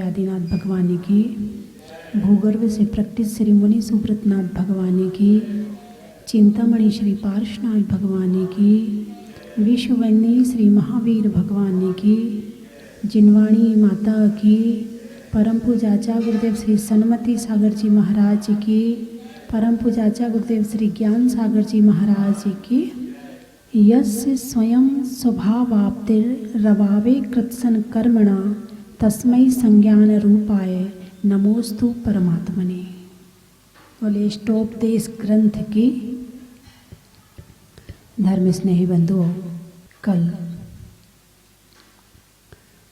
आदिनाथ भगवान की, भूगर्भ से प्रकटित श्री मुनि सुब्रतनाथ भगवान की, चिंतामणि श्री पार्श्वनाथ भगवान की, विश्ववंदी श्री महावीर भगवान की, जिनवाणी माता की, परम पूजाचा गुरुदेव श्री सन्मति सागर जी महाराज की, परम पूजाचा गुरुदेव श्री ज्ञान सागर जी महाराज की। यस्य स्वयं स्वभावाप्तिर रवावे कृत्सन कर्मणा तस्मै संज्ञान रूपाय नमोस्तु परमात्मने। बोले स्टोपदेश ग्रंथ की धर्म स्नेही बंधुओं, कल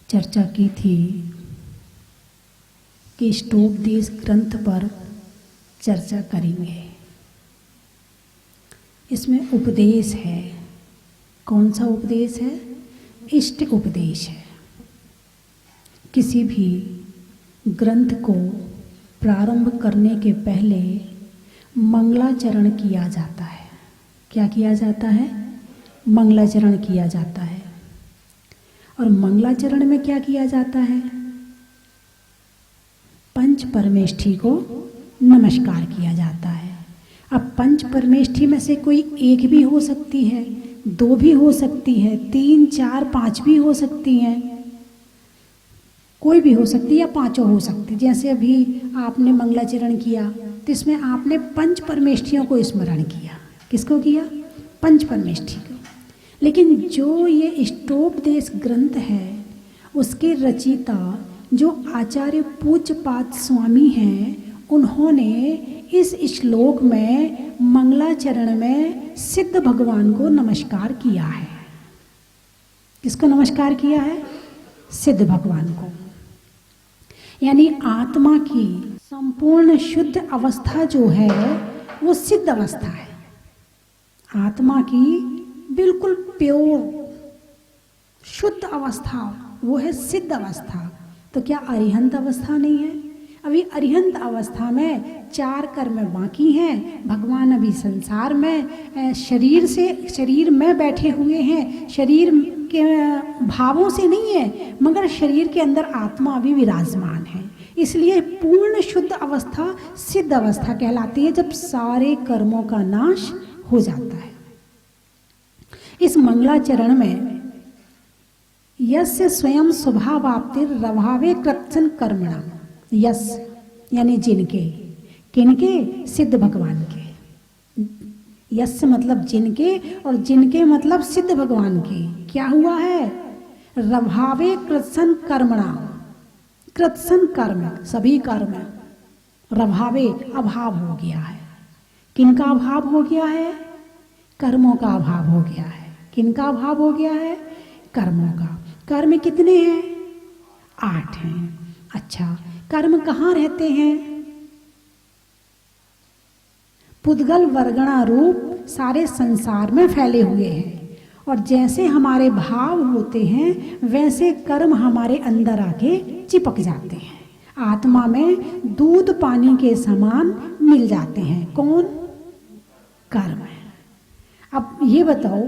चर्चा की थी कि स्टोपदेश ग्रंथ पर चर्चा करेंगे। इसमें उपदेश है। कौन सा उपदेश है? इष्ट उपदेश है। किसी भी ग्रंथ को प्रारंभ करने के पहले मंगलाचरण किया जाता है। क्या किया जाता है? मंगलाचरण किया जाता है। और मंगलाचरण में क्या किया जाता है? पंच परमेष्ठी को नमस्कार किया जाता है। अब पंच परमेष्ठी में से कोई एक भी हो सकती है, दो भी हो सकती है, 3, 4, 5 भी हो सकती हैं, कोई भी हो सकती है या पांचों हो सकती। जैसे अभी आपने मंगलाचरण किया तो इसमें आपने पंच परमेष्ठियों को स्मरण किया। किसको किया? पंच परमेष्ठी को। लेकिन जो ये स्टोपदेश ग्रंथ है उसके रचयिता जो आचार्य पूज्यपाद स्वामी हैं, उन्होंने इस श्लोक में मंगलाचरण में सिद्ध भगवान को नमस्कार किया है। किसको नमस्कार किया है? सिद्ध भगवान को। यानी आत्मा की संपूर्ण शुद्ध अवस्था जो है वो सिद्ध अवस्था है। आत्मा की बिल्कुल प्योर शुद्ध अवस्था वो है सिद्ध अवस्था। तो क्या अरिहंत अवस्था नहीं है? अभी अरिहंत अवस्था में 4 कर्म बाकी हैं। भगवान अभी संसार में शरीर में बैठे हुए हैं, शरीर के भावों से नहीं है, मगर शरीर के अंदर आत्मा अभी विराजमान है। इसलिए पूर्ण शुद्ध अवस्था सिद्ध अवस्था कहलाती है, जब सारे कर्मों का नाश हो जाता है। इस मंगलाचरण में यस्य स्वयं स्वभावाप्तिर रभावे कृत्सन कर्मणा, यस यानी जिनके, किनके? सिद्ध भगवान के। यस मतलब जिनके और जिनके मतलब सिद्ध भगवान के। क्या हुआ है? रभावे कृत्सन कर्मणा, कृत्सन कर्म सभी कर्म रभावे अभाव हो गया है। किनका अभाव हो गया है? कर्मों का अभाव हो गया है। किनका अभाव हो गया है? कर्मों का। कर्म कितने हैं? 8 हैं। अच्छा, कर्म कहाँ रहते हैं? पुद्गल वर्गणा रूप सारे संसार में फैले हुए हैं। और जैसे हमारे भाव होते हैं वैसे कर्म हमारे अंदर आके चिपक जाते हैं। आत्मा में दूध पानी के समान मिल जाते हैं। कौन? कर्म है। अब ये बताओ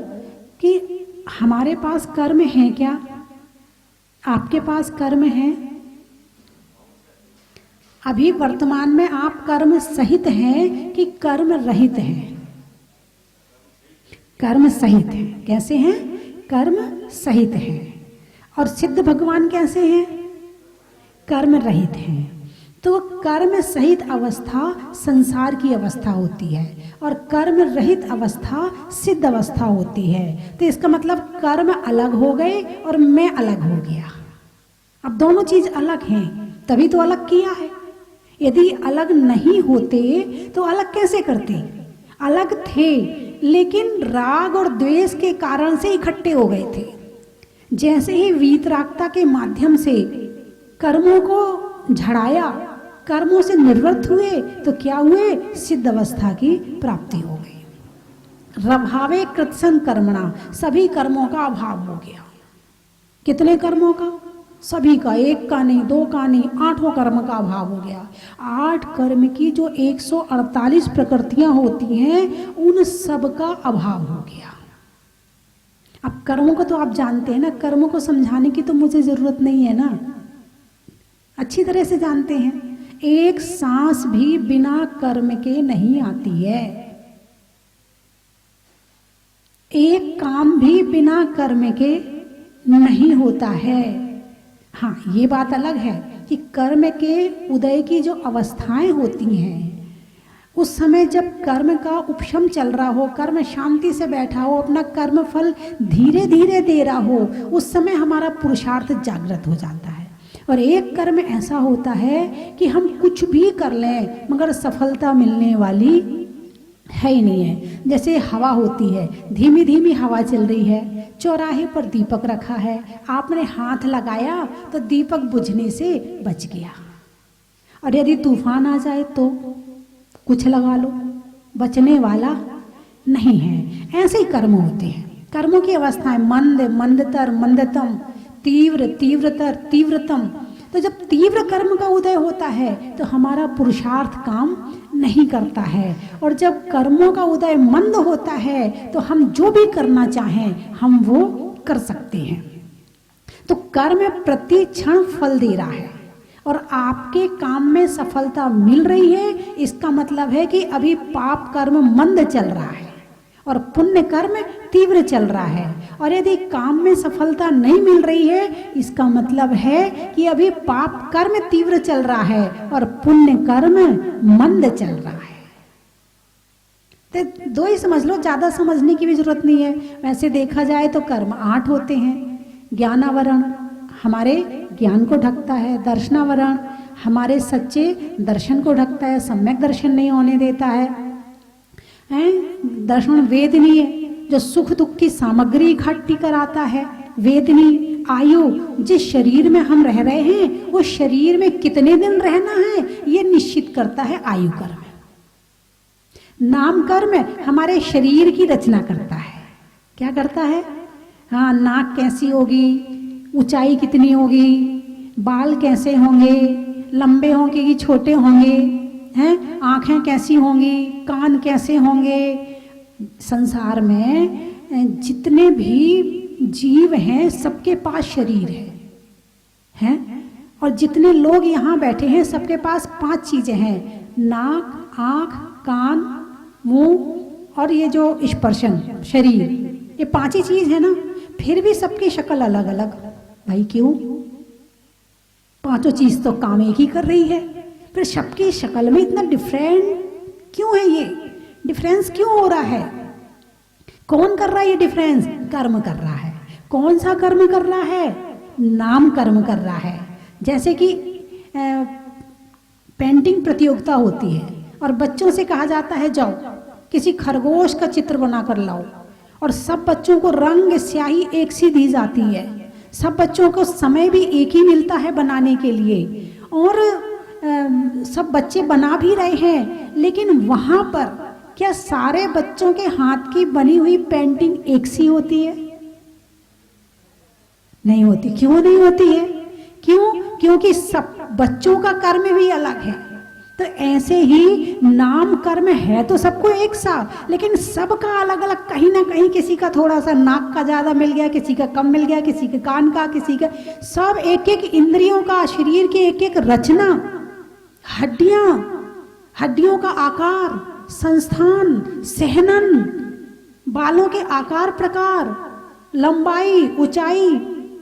कि हमारे पास कर्म है क्या? आपके पास कर्म है? अभी वर्तमान में आप कर्म सहित हैं कि कर्म रहित हैं? कर्म सहित हैं। कैसे हैं? कर्म सहित हैं। और सिद्ध भगवान कैसे हैं? कर्म रहित हैं। तो कर्म सहित अवस्था संसार की अवस्था होती है और कर्म रहित अवस्था सिद्ध अवस्था होती है। तो इसका मतलब कर्म अलग हो गए और मैं अलग हो गया। अब दोनों चीज अलग हैं, तभी तो अलग किया है। यदि अलग नहीं होते तो अलग कैसे करते? अलग थे लेकिन राग और द्वेष के कारण से इकट्ठे हो गए थे। जैसे ही वीतरागता के माध्यम से कर्मों को झड़ाया, कर्मों से निवृत्त हुए तो क्या हुए? सिद्ध अवस्था की प्राप्ति हो गई। रभावे कृत्सन कर्मणा, सभी कर्मों का अभाव हो गया। कितने कर्मों का? सभी का। 1 का नहीं, 2 का नहीं, 8 कर्म का अभाव हो गया। 8 कर्म की जो 148 प्रकृतियां होती हैं उन सब का अभाव हो गया। अब कर्मों को तो आप जानते हैं ना, कर्मों को समझाने की तो मुझे जरूरत नहीं है ना। अच्छी तरह से जानते हैं। एक सांस भी बिना कर्म के नहीं आती है, एक काम भी बिना कर्म के नहीं होता है। हाँ, ये बात अलग है कि कर्म के उदय की जो अवस्थाएं होती हैं, उस समय जब कर्म का उपशम चल रहा हो, कर्म शांति से बैठा हो, अपना कर्म फल धीरे धीरे दे रहा हो, उस समय हमारा पुरुषार्थ जागृत हो जाता है। और एक कर्म ऐसा होता है कि हम कुछ भी कर लें मगर सफलता मिलने वाली है ही नहीं है। जैसे हवा होती है, धीमी धीमी हवा चल रही है, चौराहे पर दीपक रखा है, आपने हाथ लगाया तो दीपक बुझने से बच गया। और यदि तूफान आ जाए तो कुछ लगा लो, बचने वाला नहीं है। ऐसे ही कर्म होते हैं। कर्मों की अवस्थाएं मंद, मंदतर, मंदतम, तीव्र, तीव्रतर, तीव्रतम। तो जब तीव्र कर्म का उदय होता है तो हमारा पुरुषार्थ काम नहीं करता है, और जब कर्मों का उदय मंद होता है तो हम जो भी करना चाहें हम वो कर सकते हैं। तो कर्म प्रति क्षण फल दे रहा है और आपके काम में सफलता मिल रही है, इसका मतलब है कि अभी पाप कर्म मंद चल रहा है और पुण्य कर्म तीव्र चल रहा है। और यदि काम में सफलता नहीं मिल रही है, इसका मतलब है कि अभी पाप कर्म तीव्र चल रहा है और पुण्य कर्म मंद चल रहा है। तो दो ही समझ लो, ज्यादा समझने की भी जरूरत नहीं है। वैसे देखा जाए तो कर्म 8 होते हैं। ज्ञानावरण हमारे ज्ञान को ढकता है, दर्शनावरण हमारे सच्चे दर्शन को ढकता है, सम्यक दर्शन नहीं होने देता है। दर्शन वेदनीय जो सुख दुख की सामग्री इकट्ठी कराता है, वेदनीय आयु जिस शरीर में हम रह रहे हैं वो शरीर में कितने दिन रहना है ये निश्चित करता है आयु कर्म। नाम कर्म हमारे शरीर की रचना करता है। क्या करता है? हाँ, नाक कैसी होगी, ऊंचाई कितनी होगी, बाल कैसे होंगे, लंबे होंगे कि छोटे होंगे, हैं, आंखें कैसी होंगी, कान कैसे होंगे। संसार में जितने भी जीव हैं सबके पास शरीर है, और जितने लोग यहाँ बैठे हैं सबके पास 5 चीजें हैं, नाक, आंख, कान, मुंह और ये जो स्पर्शन शरीर, ये 5 ही चीज है ना। फिर भी सबकी शक्ल अलग अलग। भाई क्यों? 5 चीज तो काम एक ही कर रही है, फिर सबकी शक्ल में इतना डिफरेंट क्यों है? ये डिफरेंस क्यों हो रहा है? कौन कर रहा है ये डिफरेंस? कर्म कर रहा है। कौन सा कर्म कर रहा है? नाम कर्म कर रहा है। जैसे कि पेंटिंग प्रतियोगिता होती है और बच्चों से कहा जाता है जाओ किसी खरगोश का चित्र बना कर लाओ, और सब बच्चों को रंग स्याही एक सी दी जाती है, सब बच्चों को समय भी एक ही मिलता है बनाने के लिए, और सब बच्चे बना भी रहे हैं। लेकिन वहां पर क्या सारे बच्चों के हाथ की बनी हुई पेंटिंग एक सी होती है? नहीं होती। क्यों नहीं होती है? क्यों? क्योंकि सब बच्चों का कर्म भी अलग है। तो ऐसे ही नाम कर्म है तो सबको एक सा, लेकिन सबका अलग अलग। कहीं ना कहीं किसी का थोड़ा सा नाक का ज्यादा मिल गया, किसी का कम मिल गया, किसी के कान का, किसी का, सब एक एक इंद्रियों का, शरीर की एक एक रचना, हड्डियां, हड्डियों का आकार, संस्थान, सहनन, बालों के आकार प्रकार, लंबाई, ऊंचाई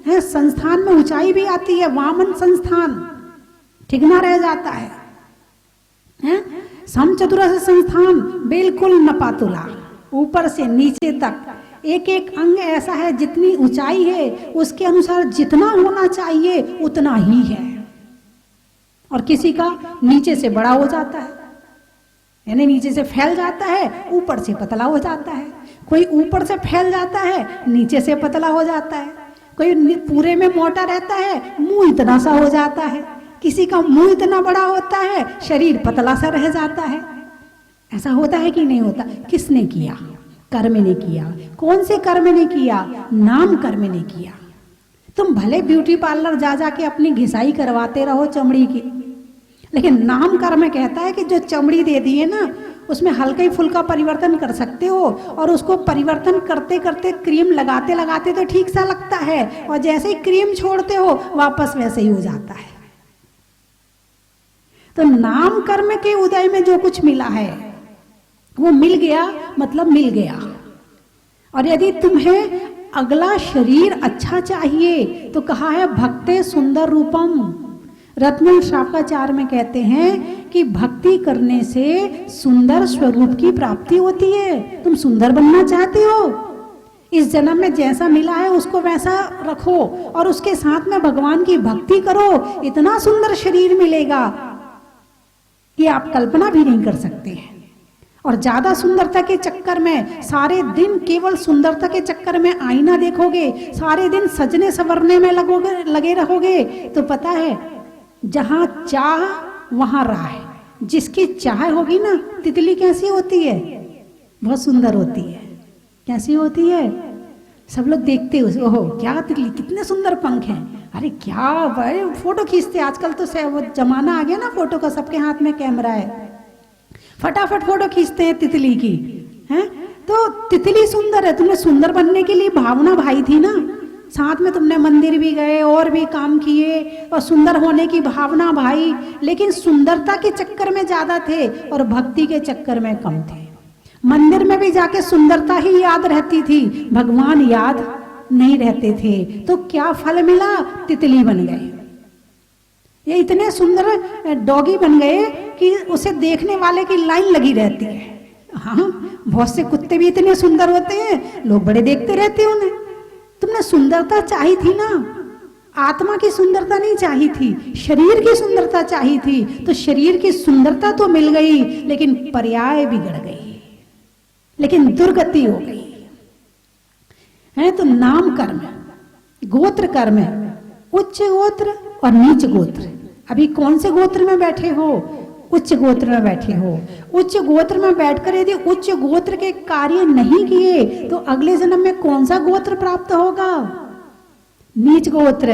है। संस्थान में ऊंचाई भी आती है, वामन संस्थान ठिकना रह जाता है, समचतुरस्र संस्थान बिल्कुल नपातुला, ऊपर से नीचे तक एक एक अंग ऐसा है, जितनी ऊंचाई है उसके अनुसार जितना होना चाहिए उतना ही है। और किसी का नीचे से बड़ा हो जाता है, यानी नीचे से फैल जाता है, ऊपर से पतला हो जाता है। कोई ऊपर से फैल जाता है, नीचे से पतला हो जाता है। कोई पूरे में मोटा रहता है, मुंह इतना सा हो जाता है। किसी का मुंह इतना बड़ा होता है, शरीर पतला सा रह जाता है। ऐसा होता है कि नहीं होता? किसने किया? कर्म ने किया। कौन से कर्म ने किया? नाम कर्म ने किया। तुम भले ब्यूटी पार्लर जा जाके अपनी घिसाई करवाते रहो चमड़ी की, लेकिन नाम कर्म कहता है कि जो चमड़ी दे दी है ना, उसमें हल्का ही फुल्का परिवर्तन कर सकते हो, और उसको परिवर्तन करते करते क्रीम लगाते लगाते तो ठीक सा लगता है, और जैसे ही क्रीम छोड़ते हो वापस वैसे ही हो जाता है। तो नाम कर्म के उदय में जो कुछ मिला है वो मिल गया, मतलब मिल गया। और यदि तुम्हें अगला शरीर अच्छा चाहिए तो कहा है भक्ते सुंदर रूपम। रत्न शाखाचार्य में कहते हैं कि भक्ति करने से सुंदर स्वरूप की प्राप्ति होती है। तुम सुंदर बनना चाहते हो, इस जन्म में जैसा मिला है उसको वैसा रखो और उसके साथ में भगवान की भक्ति करो, इतना सुंदर शरीर मिलेगा कि आप कल्पना भी नहीं कर सकते हैं। और ज्यादा सुंदरता के चक्कर में सारे दिन केवल सुंदरता के चक्कर में आईना देखोगे, सारे दिन सजने संवरने में लगे रहोगे, तो पता है जहां चाह वहां राह। जिसकी चाह होगी ना, तितली कैसी होती है? बहुत सुंदर होती है। कैसी होती है? सब लोग देखते हो, ओहो क्या तितली, कितने सुंदर पंख हैं, अरे क्या बड़े फोटो खींचते। आजकल तो वो जमाना आ गया ना फोटो का, सबके हाथ में कैमरा है, फटाफट फोटो खींचते हैं तितली की, हैं? तो तितली सुंदर है, तुमने सुंदर बनने के लिए भावना भाई थी ना, साथ में तुमने मंदिर भी गए और भी काम किए और सुंदर होने की भावना भाई, लेकिन सुंदरता के चक्कर में ज्यादा थे और भक्ति के चक्कर में कम थे। मंदिर में भी जाके सुंदरता ही याद रहती थी, भगवान याद नहीं रहते थे। तो क्या फल मिला? तितली बन गए। ये इतने सुंदर डॉगी बन गए कि उसे देखने वाले की लाइन लगी रहती है। हाँ, बहुत से कुत्ते भी इतने सुंदर होते हैं, लोग बड़े देखते रहते हैं उन्हें। तुमने सुंदरता चाही थी ना, आत्मा की सुंदरता नहीं चाही थी, शरीर की सुंदरता चाही थी। तो शरीर की सुंदरता तो मिल गई, लेकिन पर्याय बिगड़ गई, लेकिन दुर्गति हो गई है। तो नाम कर्म, गोत्र कर्म, उच्च गोत्र और नीच गोत्र। अभी कौन से गोत्र में बैठे हो? उच्च गोत्र में बैठे हो। उच्च गोत्र में बैठकर यदि उच्च गोत्र के कार्य नहीं किए तो अगले जन्म में कौन सा गोत्र प्राप्त होगा? नीच गोत्र।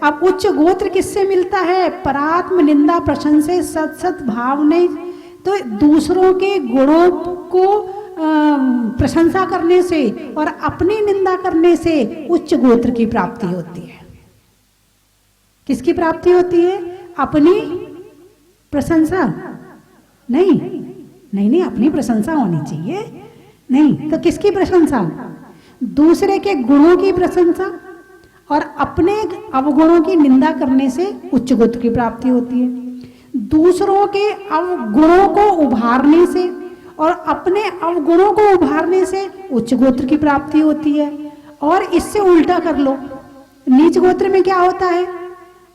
अब उच्च गोत्र किससे मिलता है? परात्म निंदा प्रशंसे सत सत भावने। तो दूसरों के गुणों को प्रशंसा करने से और अपनी निंदा करने से उच्च गोत्र की प्राप्ति होती है। किसकी प्राप्ति होती है? अपनी प्रशंसा नहीं, नहीं नहीं, अपनी प्रशंसा होनी चाहिए। नहीं तो किसकी प्रशंसा? दूसरे के गुणों की प्रशंसा और अपने अवगुणों की निंदा करने से उच्च गोत्र की प्राप्ति होती है। दूसरों के अवगुणों को उभारने से और अपने अवगुणों को उभारने से उच्च गोत्र की प्राप्ति होती है। और इससे उल्टा कर लो, नीच गोत्र में क्या होता है?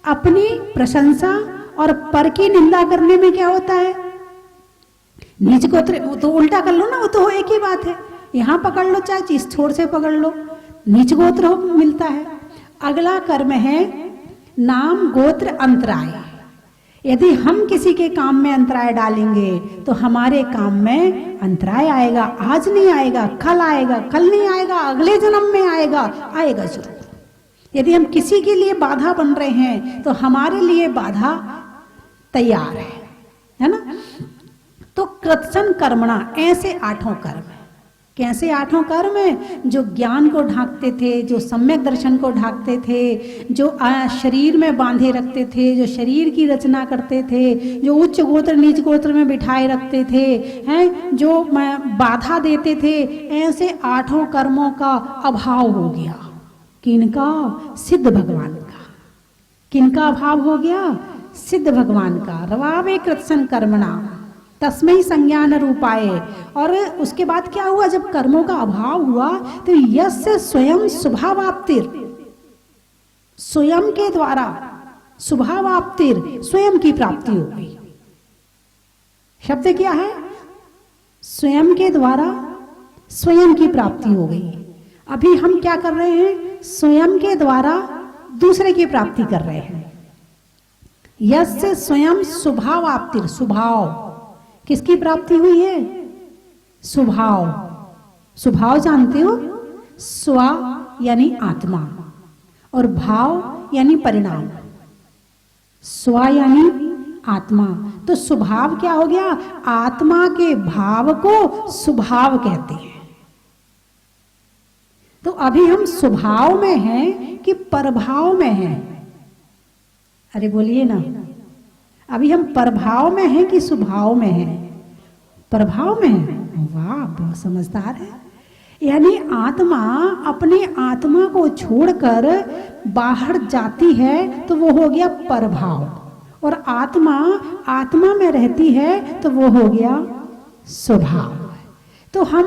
अपनी प्रशंसा और पर की निंदा करने में क्या होता है? नीच गोत्र। तो उल्टा कर लो ना, वो तो एक ही बात है। यहां पकड़ लो चाहे इस छोर से पकड़ लो, नीच गोत्र मिलता है। अगला कर्म है नाम गोत्र अंतराय। यदि हम किसी के काम में अंतराय डालेंगे तो हमारे काम में अंतराय आएगा। आज नहीं आएगा, कल आएगा, कल नहीं आएगा, अगले जन्म में आएगा, आएगा जरूर। यदि हम किसी के लिए बाधा बन रहे हैं तो हमारे लिए बाधा तैयार है ना। तो कृत्सन कर्मणा, ऐसे आठों कर्म। कैसे आठों कर्म? जो ज्ञान को ढांकते थे, जो सम्यक दर्शन को ढांकते थे, जो शरीर में बांधे रखते थे, जो शरीर की रचना करते थे, जो उच्च गोत्र नीच गोत्र में बिठाए रखते थे, हैं जो बाधा देते थे, ऐसे आठों कर्मों का अभाव हो गया। किनका? सिद्ध भगवान का। किनका अभाव हो गया? सिद्ध भगवान का। रवावे कृत्सन कर्मणा तस्मै संज्ञान रूपाए। और उसके बाद क्या हुआ? जब कर्मों का अभाव हुआ तो यस्य स्वयं स्वभावाप्तिर, स्वयं के द्वारा स्वभावाप्तिर, स्वयं की प्राप्ति हो गई। शब्द क्या है? स्वयं के द्वारा स्वयं की प्राप्ति हो गई। अभी हम क्या कर रहे हैं? स्वयं के द्वारा दूसरे की प्राप्ति कर रहे हैं। यस्य स्वयं स्वभावाप्तिर, स्वभाव, किसकी प्राप्ति हुई है? स्वभाव। स्वभाव जानते हो? स्व यानी आत्मा और भाव यानी परिणाम। स्व यानी आत्मा, तो स्वभाव क्या हो गया? आत्मा के भाव को स्वभाव कहते हैं। तो अभी हम स्वभाव में हैं कि परभाव में हैं? अरे बोलिए ना। अभी हम प्रभाव में हैं कि स्वभाव में हैं? प्रभाव में हैं। वाह, बहुत समझदार है। यानी आत्मा अपनी आत्मा को छोड़कर बाहर जाती है तो वो हो गया प्रभाव, और आत्मा आत्मा में रहती है तो वो हो गया स्वभाव। तो हम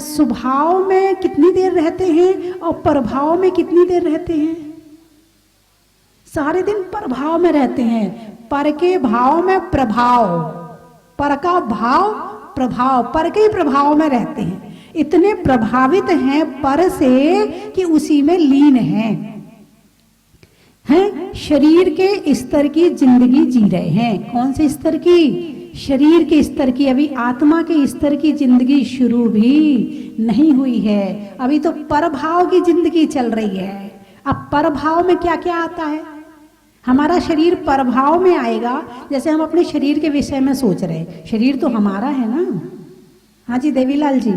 स्वभाव में कितनी देर रहते हैं और प्रभाव में कितनी देर रहते हैं? सारे दिन प्रभाव में रहते हैं। पर के भाव में प्रभाव, पर का भाव प्रभाव, पर के प्रभाव में रहते हैं। इतने प्रभावित हैं पर से कि उसी में लीन हैं। शरीर के स्तर की जिंदगी जी रहे हैं। कौन से स्तर की? शरीर के स्तर की। अभी आत्मा के स्तर की जिंदगी शुरू भी नहीं हुई है। अभी तो परभाव की जिंदगी चल रही है। अब परभाव में क्या क्या आता है? हमारा शरीर परभाव में आएगा। जैसे हम अपने शरीर के विषय में सोच रहे हैं, शरीर तो हमारा है ना। हाँ जी देवीलाल जी,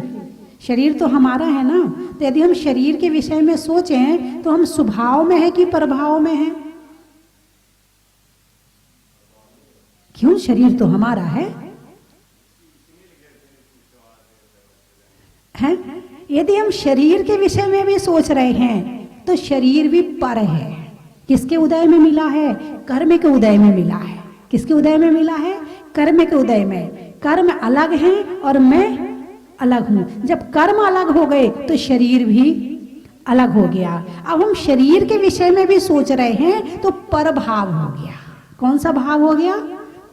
शरीर तो हमारा है ना। तो यदि हम शरीर के विषय में सोचें तो हम स्वभाव में है कि प्रभाव में है? क्यों? शरीर तो हमारा है। यदि हम शरीर के विषय में भी सोच रहे हैं तो शरीर भी पर है। किसके उदय में मिला है? कर्म के उदय में मिला है। किसके उदय में मिला है? कर्म के उदय में। कर्म अलग है और मैं अलग हूं। जब कर्म अलग हो गए तो शरीर भी अलग हो गया। अब हम शरीर के विषय में भी सोच रहे हैं तो परभाव हो गया। कौन सा भाव हो गया?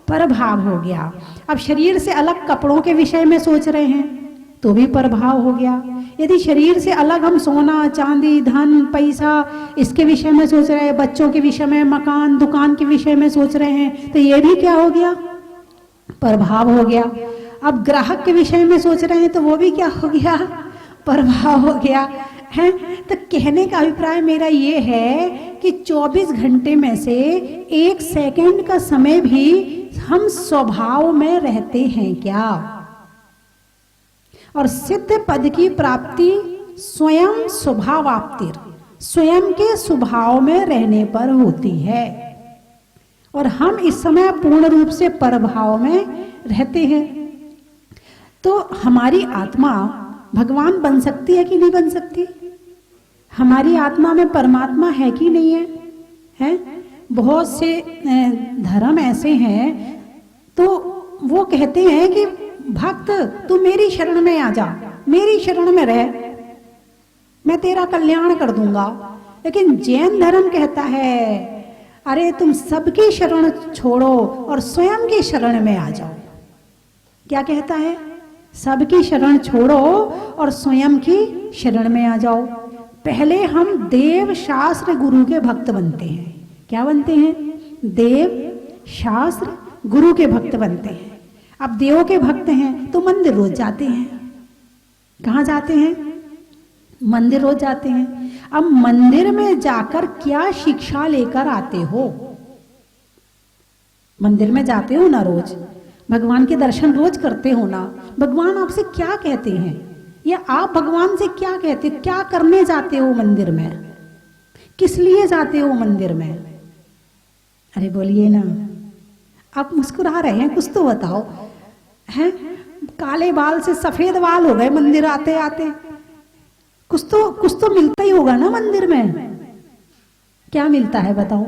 परभाव हो गया। अब शरीर से अलग कपड़ों के विषय में सोच रहे हैं तो भी परभाव हो गया। यदि शरीर से अलग हम सोना चांदी धन पैसा इसके विषय में सोच रहे हैं, बच्चों के विषय में, मकान दुकान के विषय में सोच रहे हैं, तो ये भी क्या हो गया? प्रभाव हो गया। अब ग्राहक के विषय में सोच रहे हैं तो वो भी क्या हो गया? प्रभाव हो गया है। तो कहने का अभिप्राय मेरा ये है कि 24 घंटे में से 1 सेकंड का समय भी हम स्वभाव में रहते हैं क्या? और सिद्ध पद की प्राप्ति स्वयं स्वभावाप्तिर, स्वयं के स्वभाव में रहने पर होती है। और हम इस समय पूर्ण रूप से परभाव में रहते हैं। तो हमारी आत्मा भगवान बन सकती है कि नहीं बन सकती? हमारी आत्मा में परमात्मा है कि नहीं है? है? बहुत से धर्म ऐसे हैं तो वो कहते हैं कि भक्त तू मेरी शरण में आ जा, मेरी शरण में रह, मैं तेरा कल्याण कर दूंगा। लेकिन जैन धर्म कहता है अरे तुम सबकी शरण छोड़ो और स्वयं की शरण में आ जाओ। क्या कहता है? सबकी शरण छोड़ो और स्वयं की शरण में आ जाओ। पहले हम देव शास्त्र गुरु के भक्त बनते हैं। क्या बनते हैं? देव शास्त्र गुरु के भक्त बनते हैं। अब देवों के भक्त हैं तो मंदिर रोज जाते हैं। कहाँ जाते हैं? मंदिर रोज जाते हैं। अब मंदिर में जाकर क्या शिक्षा लेकर आते हो? मंदिर में जाते हो ना रोज, भगवान के दर्शन रोज करते हो ना। भगवान आपसे क्या कहते हैं या आप भगवान से क्या कहते, क्या करने जाते हो मंदिर में? किस लिए जाते हो मंदिर में? अरे बोलिए ना, आप मुस्कुरा रहे हैं, कुछ तो बताओ। हैं? काले बाल से सफेद बाल हो गए मंदिर आते आते। कुछ तो मिलता ही होगा ना मंदिर में। क्या मिलता है बताओ?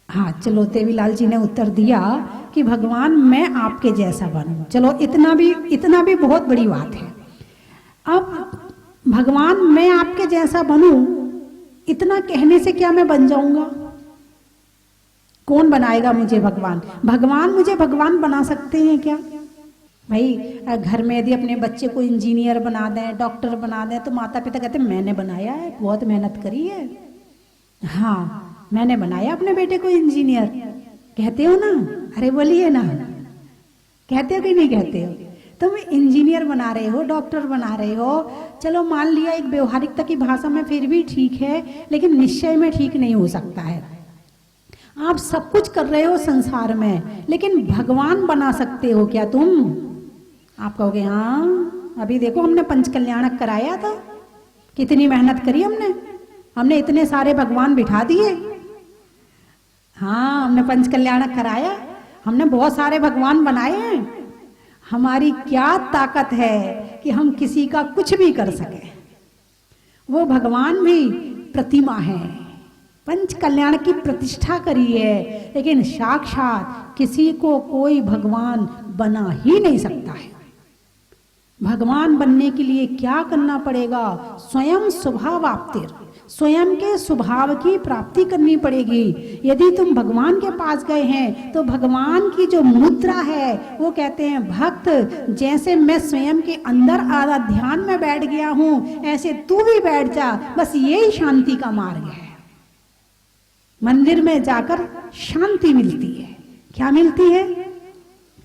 हाँ चलो, देवीलाल जी ने उत्तर दिया कि भगवान मैं आपके जैसा बनूं। चलो इतना भी बहुत बड़ी बात है। अब भगवान मैं आपके जैसा बनूं, इतना कहने से क्या मैं बन जाऊंगा? कौन बनाएगा मुझे भगवान? भगवान मुझे भगवान बना सकते हैं क्या? भाई घर में यदि अपने बच्चे को इंजीनियर बना दें, डॉक्टर बना दें, तो माता पिता कहते हैं मैंने बनाया है, बहुत मेहनत करी है। हाँ मैंने बनाया अपने बेटे को इंजीनियर, कहते हो ना? अरे बोलिए ना, कहते हो कि नहीं कहते हो? तुम इंजीनियर बना रहे हो, डॉक्टर बना रहे हो, चलो मान लिया एक व्यवहारिकता की भाषा में फिर भी ठीक है, लेकिन निश्चय में ठीक नहीं हो सकता है। आप सब कुछ कर रहे हो संसार में, लेकिन भगवान बना सकते हो क्या तुम? आप कहोगे हाँ अभी देखो हमने पंच कल्याणक कराया था, कितनी मेहनत करी हमने इतने सारे भगवान बिठा दिए। हाँ, हमने पंच कल्याण कराया, हमने बहुत सारे भगवान बनाए हैं। हमारी क्या ताकत है कि हम किसी का कुछ भी कर सके। वो भगवान भी प्रतिमा है, पंच कल्याण की प्रतिष्ठा करी है, लेकिन साक्षात किसी को कोई भगवान बना ही नहीं सकता है। भगवान बनने के लिए क्या करना पड़ेगा? स्वयं स्वभावाप्तिर, स्वयं के स्वभाव की प्राप्ति करनी पड़ेगी। यदि तुम भगवान के पास गए हैं तो भगवान की जो मुद्रा है वो कहते हैं, भक्त जैसे मैं स्वयं के अंदर आधा ध्यान में बैठ गया हूं, ऐसे तू भी बैठ जा। बस यही शांति का मार्ग है। मंदिर में जाकर शांति मिलती है। क्या मिलती है?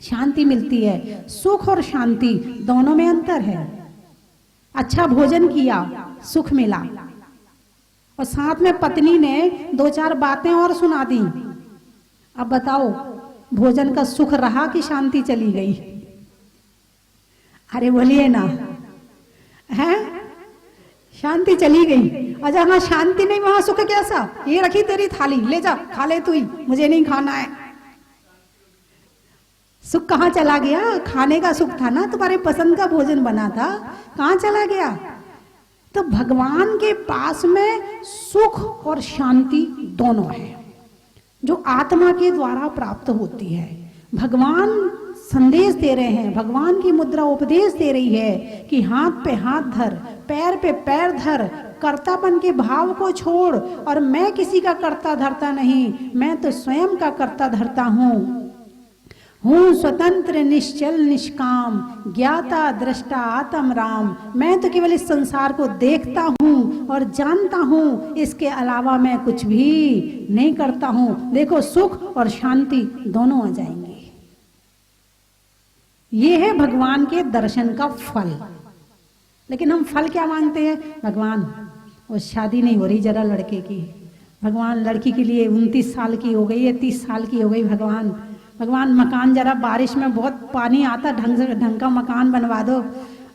शांति मिलती है। सुख और शांति दोनों में अंतर है। अच्छा भोजन किया, सुख मिला, और साथ में पत्नी ने दो चार बातें और सुना दी। अब बताओ, भोजन का सुख रहा कि शांति चली गई? अरे बोलिए ना, है? शांति चली गई। और जहां शांति नहीं वहां सुख कैसा? ये रखी तेरी थाली, ले जा, खा ले तू ही, मुझे नहीं खाना है। सुख कहाँ चला गया? खाने का सुख था ना, तुम्हारे पसंद का भोजन बना था, कहाँ चला गया? तो भगवान के पास में सुख और शांति दोनों है, जो आत्मा के द्वारा प्राप्त होती है। भगवान संदेश दे रहे हैं, भगवान की मुद्रा उपदेश दे रही है कि हाथ पे हाथ धर, पैर पे पैर धर, कर्तापन के भाव को छोड़, और मैं किसी का कर्ता धरता नहीं, मैं तो स्वयं का कर्ता धरता हूँ स्वतंत्र निश्चल निष्काम, ज्ञाता दृष्टा आत्म राम। मैं तो केवल इस संसार को देखता हूँ और जानता हूँ, इसके अलावा मैं कुछ भी नहीं करता हूँ। देखो, सुख और शांति दोनों आ जाएंगे। ये है भगवान के दर्शन का फल। लेकिन हम फल क्या मांगते हैं? भगवान वो शादी नहीं हो रही जरा लड़के की, भगवान लड़की के लिए 29 साल की हो गई है, 30 साल की हो गई, भगवान मकान जरा बारिश में बहुत पानी आता, ढंग का मकान बनवा दो।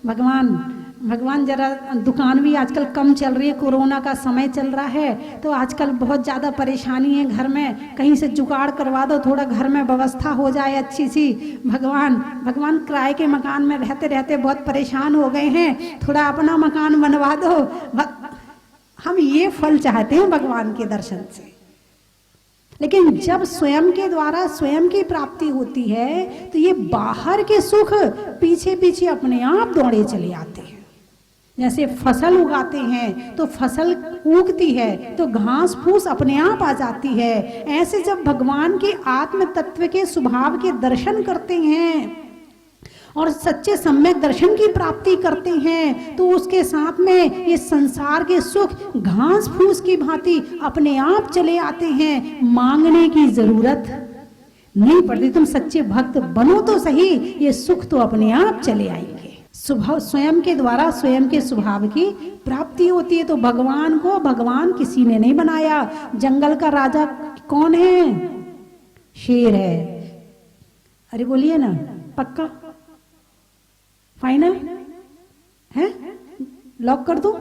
भगवान जरा दुकान भी आजकल कम चल रही है, कोरोना का समय चल रहा है, तो आजकल बहुत ज़्यादा परेशानी है घर में, कहीं से जुगाड़ करवा दो, थोड़ा घर में व्यवस्था हो जाए अच्छी सी। भगवान किराए के मकान में रहते रहते बहुत परेशान हो गए हैं, थोड़ा अपना मकान बनवा दो। हम ये फल चाहते हैं भगवान के दर्शन से। लेकिन जब स्वयं के द्वारा स्वयं की प्राप्ति होती है तो ये बाहर के सुख पीछे पीछे अपने आप दौड़े चले आते हैं। जैसे फसल उगाते हैं तो फसल उगती है तो घास फूस अपने आप आ जाती है, ऐसे जब भगवान के आत्म तत्व के स्वभाव के दर्शन करते हैं और सच्चे सम्यक दर्शन की प्राप्ति करते हैं तो उसके साथ में ये संसार के सुख घास फूस की भांति अपने आप चले आते हैं, मांगने की जरूरत नहीं पड़ती। तुम सच्चे भक्त बनो तो सही, ये सुख तो अपने आप चले आएंगे। स्वभाव स्वयं के द्वारा स्वयं के स्वभाव की प्राप्ति होती है। तो भगवान को भगवान किसी ने नहीं बनाया। जंगल का राजा कौन है? शेर है। अरे बोलिए ना, पक्का फाइनल है? लॉक कर दूं?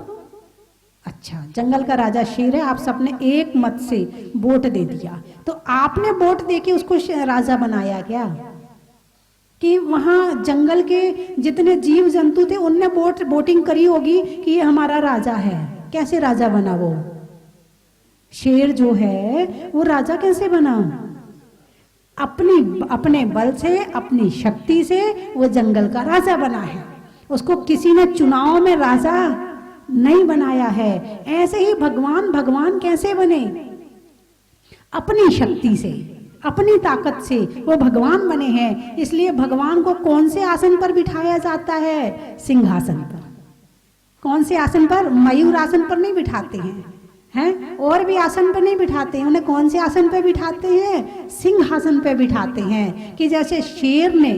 अच्छा, जंगल का राजा शेर है। आप सबने एक मत से वोट दे दिया, तो आपने वोट देके उसको राजा बनाया क्या? कि वहां जंगल के जितने जीव जंतु थे उनने वोटिंग करी होगी कि ये हमारा राजा है। कैसे राजा बना वो? शेर जो है वो राजा कैसे बना? अपने बल से, अपनी शक्ति से वो जंगल का राजा बना है। उसको किसी ने चुनाव में राजा नहीं बनाया है। ऐसे ही भगवान कैसे बने? अपनी शक्ति से, अपनी ताकत से वो भगवान बने हैं। इसलिए भगवान को कौन से आसन पर बिठाया जाता है? सिंहासन पर। कौन से आसन पर? मयूर आसन पर नहीं बिठाते हैं, और भी आसन पर नहीं बिठाते हैं। उन्हें कौन से आसन पर बिठाते हैं? सिंहासन पर बिठाते हैं। कि जैसे शेर ने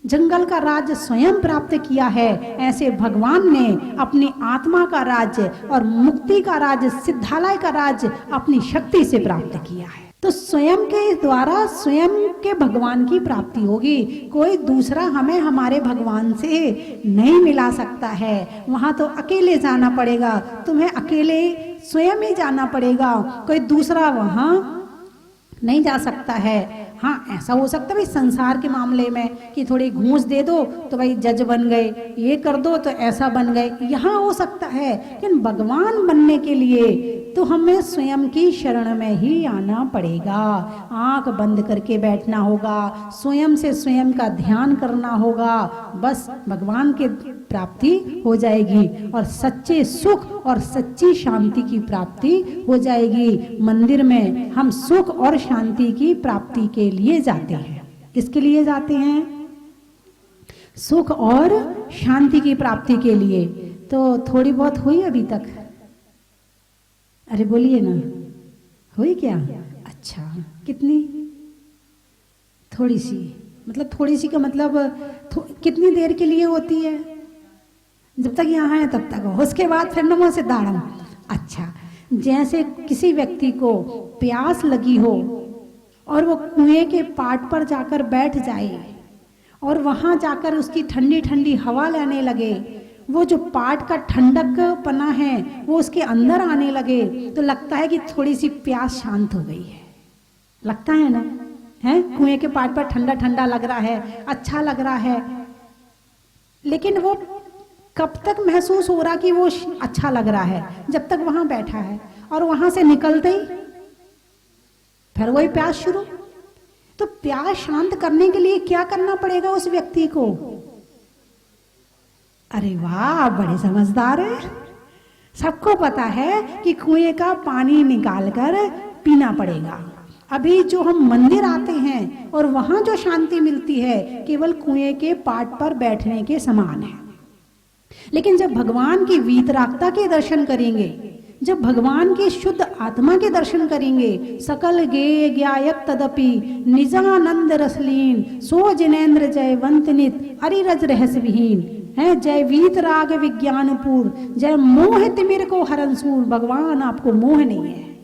जंगल का राज्य स्वयं प्राप्त किया है, ऐसे भगवान ने अपनी आत्मा का राज्य और मुक्ति का राज्य, सिद्धालय का राज्य अपनी शक्ति से प्राप्त किया है। तो स्वयं के द्वारा स्वयं के भगवान की प्राप्ति होगी। कोई दूसरा हमें हमारे भगवान से नहीं मिला सकता है। वहां तो अकेले जाना पड़ेगा, तुम्हें अकेले स्वयं ही जाना पड़ेगा। कोई दूसरा वहां नहीं जा सकता है। हाँ, ऐसा हो सकता है भाई संसार के मामले में कि थोड़ी घूस दे दो तो भाई जज बन गए, ये कर दो तो ऐसा बन गए, यहाँ हो सकता है। लेकिन भगवान बनने के लिए तो हमें स्वयं की शरण में ही आना पड़ेगा। आंख बंद करके बैठना होगा, स्वयं से स्वयं का ध्यान करना होगा, बस भगवान के प्राप्ति हो जाएगी और सच्चे सुख और सच्ची शांति की प्राप्ति हो जाएगी। मंदिर में हम सुख और शांति की प्राप्ति के लिए जाते हैं। किसके लिए जाते हैं? सुख और शांति की प्राप्ति के लिए। तो थोड़ी बहुत हुई अभी तक? अरे बोलिए ना, हुई क्या? अच्छा, कितनी? थोड़ी सी। मतलब थोड़ी सी का मतलब कितनी देर के लिए होती है? जब तक यहाँ है तब तक हो, उसके बाद फिर नमो सिद्धार्थ। अच्छा, जैसे किसी व्यक्ति को प्यास लगी हो और वो कुएं के पाट पर जाकर बैठ जाए और वहां जाकर उसकी ठंडी ठंडी हवा लेने लगे, वो जो पाट का ठंडक पना है वो उसके अंदर आने लगे, तो लगता है कि थोड़ी सी प्यास शांत हो गई है। लगता है ना? है, कुएं के पाट पर ठंडा ठंडा लग रहा है, अच्छा लग रहा है, लेकिन वो कब तक महसूस हो रहा कि वो अच्छा लग रहा है? जब तक वहां बैठा है, और वहां से निकलते ही फिर वही प्यास शुरू। तो प्यास शांत करने के लिए क्या करना पड़ेगा उस व्यक्ति को? अरे वाह, बड़े समझदार है। सबको पता है कि कुएं का पानी निकालकर पीना पड़ेगा। अभी जो हम मंदिर आते हैं और वहां जो शांति मिलती है केवल कुएं के पाट पर बैठने के समान है। लेकिन जब भगवान की वीतरागता के दर्शन करेंगे, जब भगवान की शुद्ध आत्मा के दर्शन करेंगे, सकल गेय ज्ञायक तदपि निजानंद रसलीन सो जिनेन्द्र जयवंत नित अरिरज रहस्य विहीन है, जय वीतराग विज्ञानपुर, जय मोह तिमिर को हरनसूर। भगवान आपको मोह नहीं है,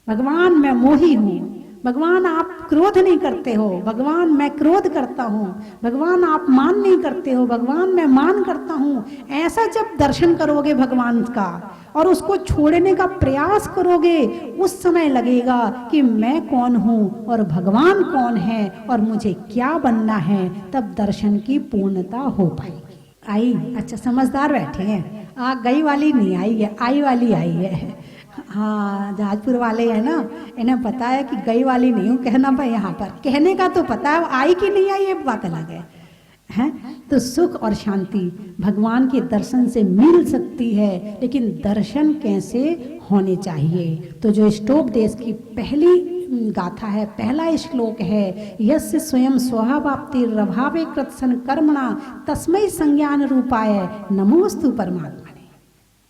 भगवान मैं मोही हूँ, भगवान आप क्रोध नहीं करते हो, भगवान मैं क्रोध करता हूँ, भगवान आप मान नहीं करते हो, भगवान मैं मान करता हूँ। ऐसा जब दर्शन करोगे भगवान का और उसको छोड़ने का प्रयास करोगे, उस समय लगेगा कि मैं कौन हूँ और भगवान कौन है और मुझे क्या बनना है। तब दर्शन की पूर्णता हो पाएगी। आई? अच्छा, समझदार बैठे हैं। गई वाली नहीं आई है, आई वाली आई है। हाँ, जहाजपुर वाले है ना, इन्हें पता है कि गई वाली नहीं हूँ, कहना भाई यहाँ पर कहने का तो पता है, आई कि नहीं आई ये बात अलग है। तो सुख और शांति भगवान के दर्शन से मिल सकती है, लेकिन दर्शन कैसे होने चाहिए? तो जो इष्टोपदेश की पहली गाथा है, पहला श्लोक है, यस्य स्वयं स्वभावाप्ति रभावे कृत्सन कर्मणा तस्मै संज्ञान रूपाय नमोस्तु परमात्मा।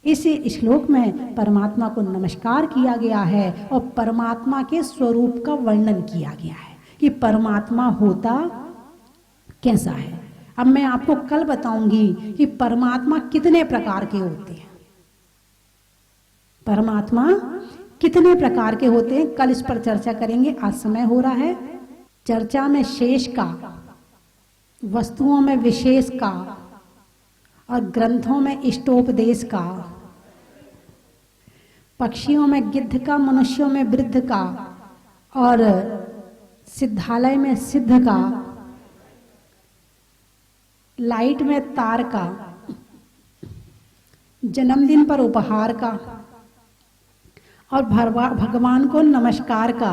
इस श्लोक में परमात्मा को नमस्कार किया गया है और परमात्मा के स्वरूप का वर्णन किया गया है कि परमात्मा होता कैसा है। अब मैं आपको कल बताऊंगी कि परमात्मा कितने प्रकार के होते हैं। परमात्मा कितने प्रकार के होते हैं, कल इस पर चर्चा करेंगे। आज समय हो रहा है। चर्चा में शेष का, वस्तुओं में विशेष का और ग्रंथों में इष्टोपदेश का, पक्षियों में गिद्ध का, मनुष्यों में वृद्ध का और सिद्धालय में सिद्ध का, लाइट में तार का, जन्मदिन पर उपहार का और भगवान को नमस्कार का,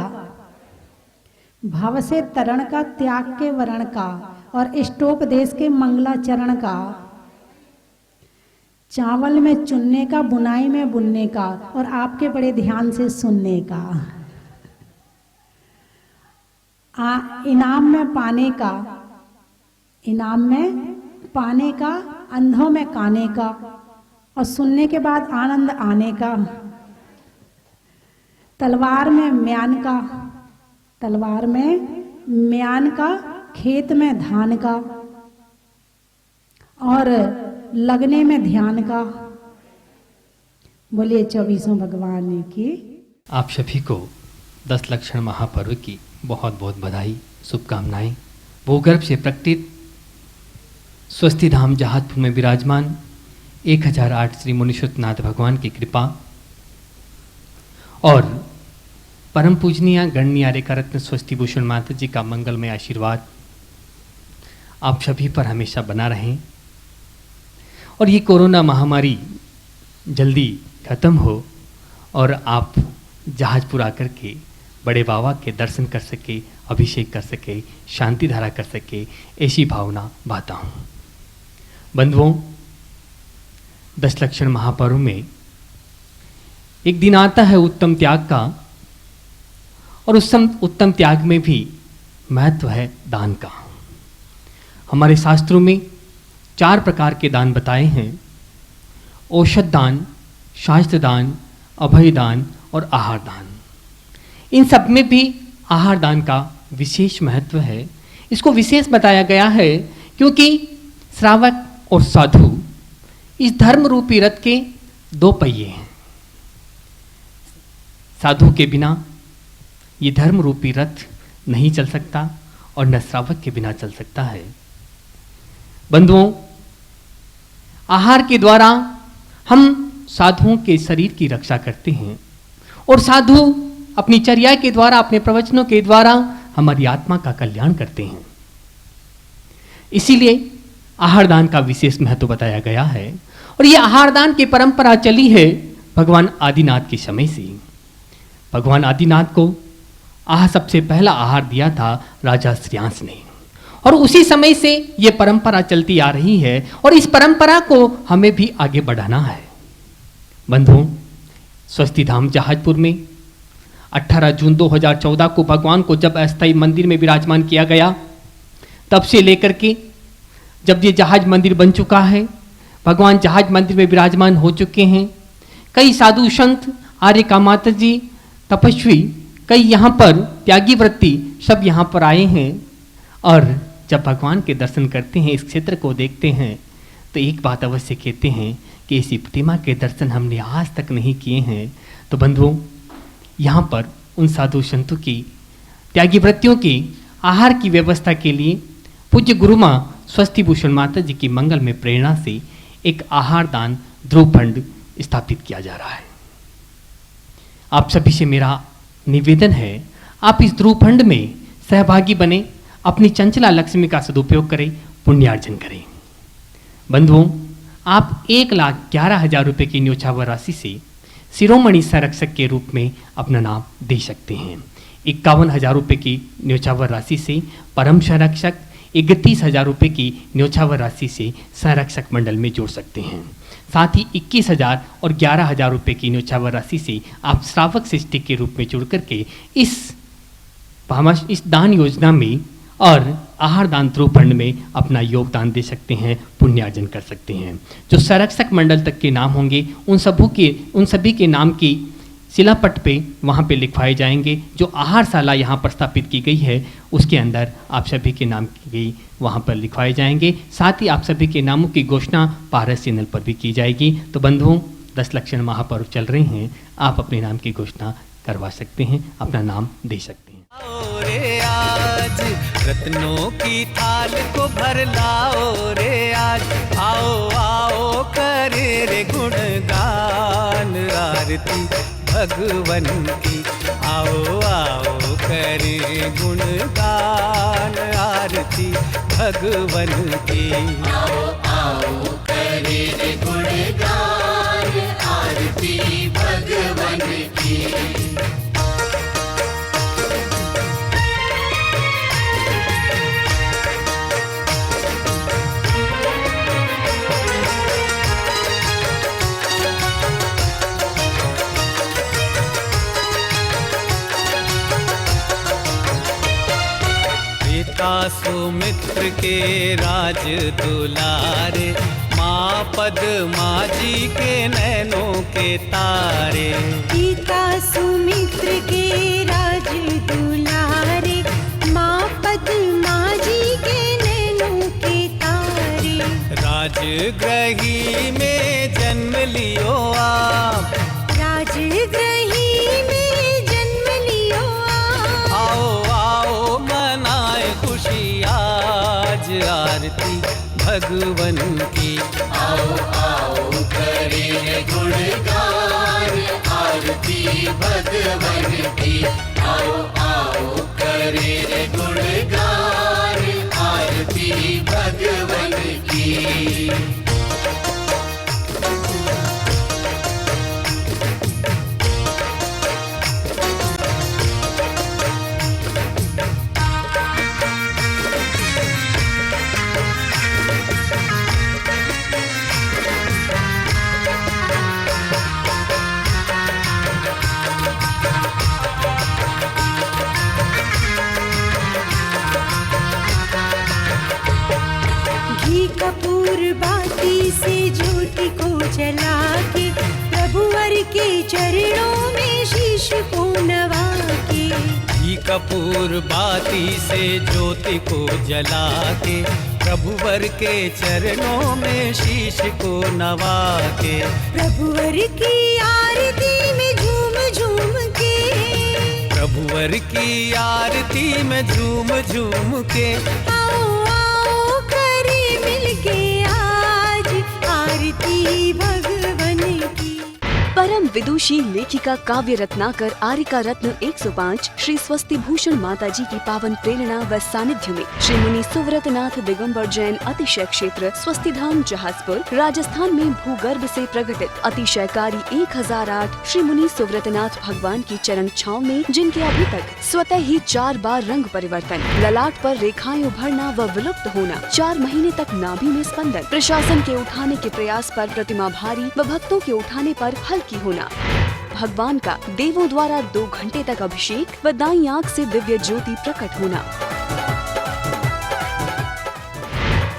भाव से तरण का, त्याग के वरण का और इष्टोपदेश के मंगलाचरण का, चावल में चुनने का, बुनाई में बुनने का और आपके बड़े ध्यान से सुनने का, इनाम में पाने का, इनाम में पाने का, अंधों में काने का और सुनने के बाद आनंद आने का, तलवार में म्यान का, तलवार में म्यान का, खेत में धान का और लगने में ध्यान का। बोलिए 24 भगवान की। आप सभी को 10 लक्षण महापर्व की बहुत बहुत बधाई, शुभकामनाएं। भूगर्भ से प्रकटित स्वस्ति धाम जहाजपुर में विराजमान 1008 श्री मुनीश्वरनाथ भगवान की कृपा और परम पूजनीय गणनीय आर्यकारत्न स्वस्ति भूषण माता जी का मंगलमय आशीर्वाद आप सभी पर हमेशा बना रहें और ये कोरोना महामारी जल्दी ख़त्म हो और आप जहाजपुर आकर के बड़े बाबा के दर्शन कर सके, अभिषेक कर सके, शांति धारा कर सके, ऐसी भावना बाता हूँ। बंधुओं, 10 लक्षण महापर्व में एक दिन आता है उत्तम त्याग का, और उस उत्तम त्याग में भी महत्व है दान का। हमारे शास्त्रों में 4 प्रकार के दान बताए हैं: औषध दान, शास्त्र दान, अभय दान और आहार दान। इन सब में भी आहार दान का विशेष महत्व है। इसको विशेष बताया गया है क्योंकि श्रावक और साधु इस धर्म रूपी रथ के 2 पहिए हैं। साधु के बिना ये धर्म रूपी रथ नहीं चल सकता और न श्रावक के बिना चल सकता है। बंधुओं, आहार के द्वारा हम साधुओं के शरीर की रक्षा करते हैं और साधु अपनी चर्या के द्वारा, अपने प्रवचनों के द्वारा हमारी आत्मा का कल्याण करते हैं। इसीलिए आहार दान का विशेष महत्व बताया गया है और ये आहार दान की परंपरा चली है भगवान आदिनाथ के समय से। भगवान आदिनाथ को सबसे पहला आहार दिया था राजा श्रेयांस ने और उसी समय से ये परंपरा चलती आ रही है और इस परंपरा को हमें भी आगे बढ़ाना है। बंधुओं, स्वस्ति धाम जहाजपुर में 18 जून 2014 को भगवान को जब अस्थायी मंदिर में विराजमान किया गया, तब से लेकर के जब ये जहाज मंदिर बन चुका है, भगवान जहाज मंदिर में विराजमान हो चुके हैं। कई साधु संत, आर्य का माता जी, तपस्वी, कई यहाँ पर त्यागी वृत्ति सब यहाँ पर आए हैं और जब भगवान के दर्शन करते हैं, इस क्षेत्र को देखते हैं, तो एक बात अवश्य कहते हैं कि ऐसी प्रतिमा के दर्शन हमने आज तक नहीं किए हैं। तो बंधुओं, यहाँ पर उन साधु संतों की त्यागी वृत्तियों की आहार की व्यवस्था के लिए पूज्य गुरु माँ स्वस्ति भूषण माता जी की मंगल में प्रेरणा से एक आहार दान ध्रुव फंड स्थापित किया जा रहा है। आप सभी से मेरा निवेदन है, आप इस ध्रुव फंड में सहभागी बने, अपनी चंचला लक्ष्मी का सदुपयोग करें, पुण्यार्जन करें। बंधुओं, आप 1,11,000 रुपये की न्योछावर राशि से शिरोमणि संरक्षक के रूप में अपना नाम दे सकते हैं। 51,000 रुपये की न्योछावर राशि से परम संरक्षक, 31,000 रुपये की न्योछावर राशि से संरक्षक मंडल में जोड़ सकते हैं। साथ ही 21,000 और 11,000 रुपये की न्योछावर राशि से आप श्रावक सृष्टि के रूप में जुड़ करके इस दान योजना में और आहार दान ध्रुव फंड में अपना योगदान दे सकते हैं, पुण्यार्जन कर सकते हैं। जो संरक्षक मंडल तक के नाम होंगे उन सभी के नाम की शिलापट पे वहाँ पे लिखवाए जाएंगे। जो आहारशाला यहाँ पर स्थापित की गई है उसके अंदर आप सभी के नाम की वहाँ पर लिखवाए जाएंगे। साथ ही आप सभी के नामों की घोषणा पारस चैनल पर भी की जाएगी। तो बंधुओं, 10 लक्षण महापर्व चल रहे हैं, आप अपने नाम की घोषणा करवा सकते हैं, अपना नाम दे सकते हैं। आओ रे आज रत्नों की थाल को भर लाओ रे आज, आओ आओ करे रे गुणगान आरती भगवन की, आओ आओ करे गुणगान आरती भगवन की, आओ आओ करे रे गुणगान आरती भगवन की। सुमित्र के राज दुलारे, माँ पद्मा जी के नैनों के तारे। पिता सुमित्र के राज दुलारे, माँ पद्मा जी के नैनों के तारे। राजगृही में जन्म लियो आप, राजगृही में जन्म लियो आप। आओ आओ मनाए खुशी आज आरती भगवन की, आओ आओ करे गुणगान आरती भगवन की। आओ आओ करे रे गुणगान, आरती भगवन की। घी कपूर बाती से ज्योति को जला के, प्रभुवर के चरणों में शीश को नवा के। घी कपूर बाती से ज्योति को जला के, प्रभुवर के चरणों में शीश को नवा के। प्रभुवर की आरती में झूम झूम के, प्रभुवर की आरती में झूम झूम के। आओ आओ करे मिलके आज आरती भगवन की। परम विदुषी लेखिका काव्य रत्नाकर आरिका रत्न 105 श्री स्वस्ति भूषण माता जी की पावन प्रेरणा व सानिध्य में श्री मुनि सुव्रतनाथ दिगंबर जैन अतिशय क्षेत्र स्वस्ति धाम जहाजपुर राजस्थान में भूगर्भ से प्रकटित अतिशयकारी 1008 श्री मुनि सुव्रतनाथ भगवान की चरण छांव में, जिनके अभी तक स्वतः ही 4 बार रंग परिवर्तन, ललाट पर रेखाएं उभरना व विलुप्त होना, 4 महीने तक नाभि में स्पंदन, प्रशासन के उठाने के प्रयास पर प्रतिमा भारी व भक्तों के उठाने पर हल्की होना, भगवान का देवों द्वारा 2 घंटे तक अभिषेक व दाईं आंख से दिव्य ज्योति प्रकट होना,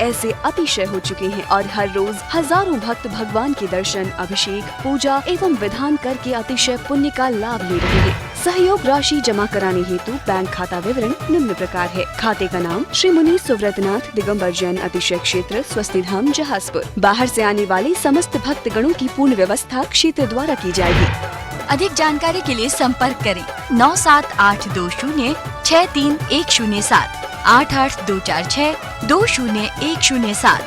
ऐसे अतिशय हो चुके हैं और हर रोज हजारों भक्त भगवान के दर्शन, अभिषेक, पूजा एवं विधान करके अतिशय पुण्य का लाभ ले रहे हैं। सहयोग राशि जमा कराने हेतु बैंक खाता विवरण निम्न प्रकार है। खाते का नाम श्री मुनि सुव्रतनाथ दिगंबर जैन अतिशय क्षेत्र स्वस्ति धाम जहाजपुर। बाहर से आने वाले समस्त भक्त गणों की पूर्ण व्यवस्था क्षेत्र द्वारा की जाएगी। अधिक जानकारी के लिए संपर्क करें 97820 63107 88246 20107।